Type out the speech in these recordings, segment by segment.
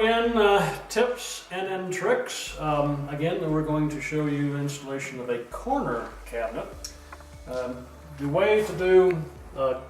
again, TipsNNTricks. Again, we're going to show you installation of a corner cabinet. The way to do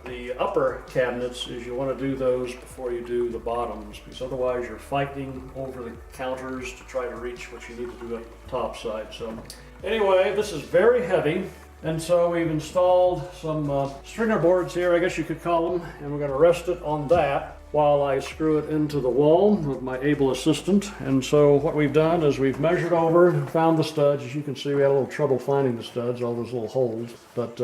the upper cabinets is you want to do those before you do the bottoms, because otherwise you're fighting over the counters to try to reach what you need to do at the top side. So anyway, this is very heavy, and so we've installed some stringer boards here, I guess you could call them, and we're going to rest it on that while I screw it into the wall with my able assistant. And so what we've done is we've measured over, found the studs. As you can see, we had a little trouble finding the studs, all those little holes, but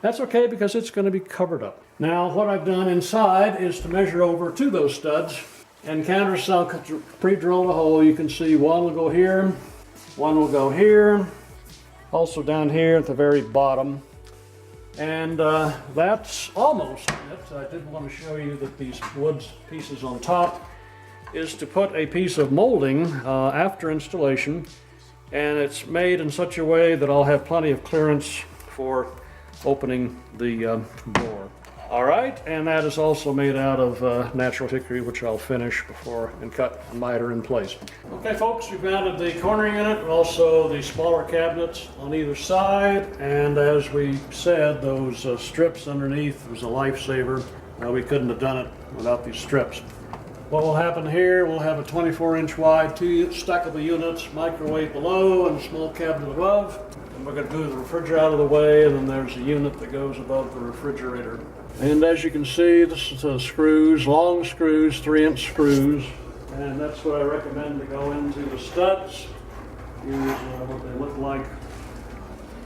that's okay because it's going to be covered up. Now what I've done inside is to measure over to those studs and countersunk, pre-drilled a hole. You can see one will go here, one will go here, also down here at the very bottom. And that's almost it. I did want to show you that these wood pieces on top is to put a piece of molding after installation, and it's made in such a way that I'll have plenty of clearance for opening the door. All right, and that is also made out of natural hickory, which I'll finish before and cut and miter in place. Okay folks, we've mounted the corner unit and also the smaller cabinets on either side, and as we said, those strips underneath was a lifesaver. We couldn't have done it without these strips. What will happen here, we'll have a 24-inch wide, 2 stackable units, microwave below and a small cabinet above. And we're going to move the refrigerator out of the way, and then there's a unit that goes above the refrigerator. And as you can see, this is screws, long screws, 3-inch screws, and that's what I recommend to go into the studs. Use what they look like,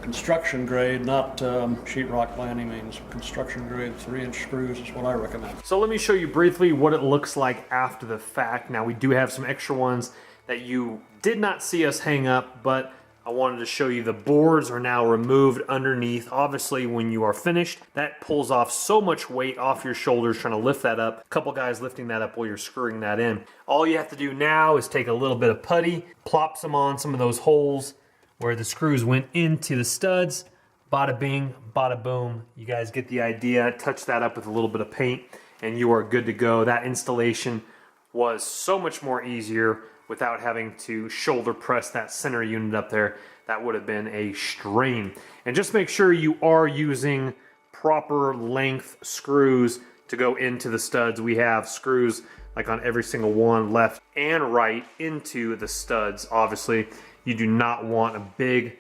construction grade, not sheetrock by any means. Construction grade 3-inch screws is what I recommend. So let me show you briefly what it looks like after the fact. Now we do have some extra ones that you did not see us hang up, but I wanted to show you the boards are now removed underneath. Obviously, when you are finished, that pulls off so much weight off your shoulders trying to lift that up. A couple guys lifting that up while you're screwing that in. All you have to do now is take a little bit of putty, plop some on some of those holes where the screws went into the studs. Bada bing, bada boom. You guys get the idea. Touch that up with a little bit of paint and you are good to go. That installation was so much more easier without having to shoulder press that center unit up there. That would have been a strain. And just make sure you are using proper length screws to go into the studs. We have screws like on every single one, left and right, into the studs. Obviously, you do not want a big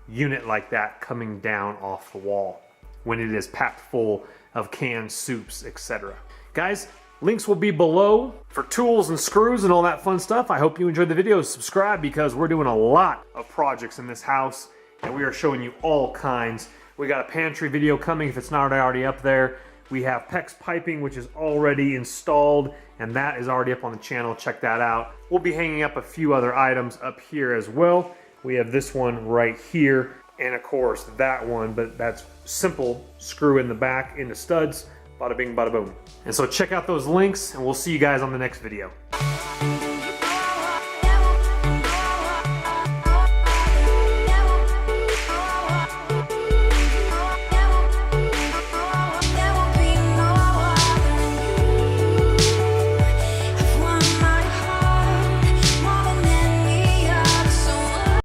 unit like that coming down off the wall when it is packed full of canned soups, etc. Guys, links will be below for tools and screws and all that fun stuff. I hope you enjoyed the video. Subscribe because we're doing a lot of projects in this house and we are showing you all kinds. We got a pantry video coming if it's not already up there. We have PEX piping, which is already installed, and that is already up on the channel. Check that out. We'll be hanging up a few other items up here as well. We have this one right here, and of course that one, but that's simple. Screw in the back into studs. Bada bing, bada boom. And so check out those links, and we'll see you guys on the next video.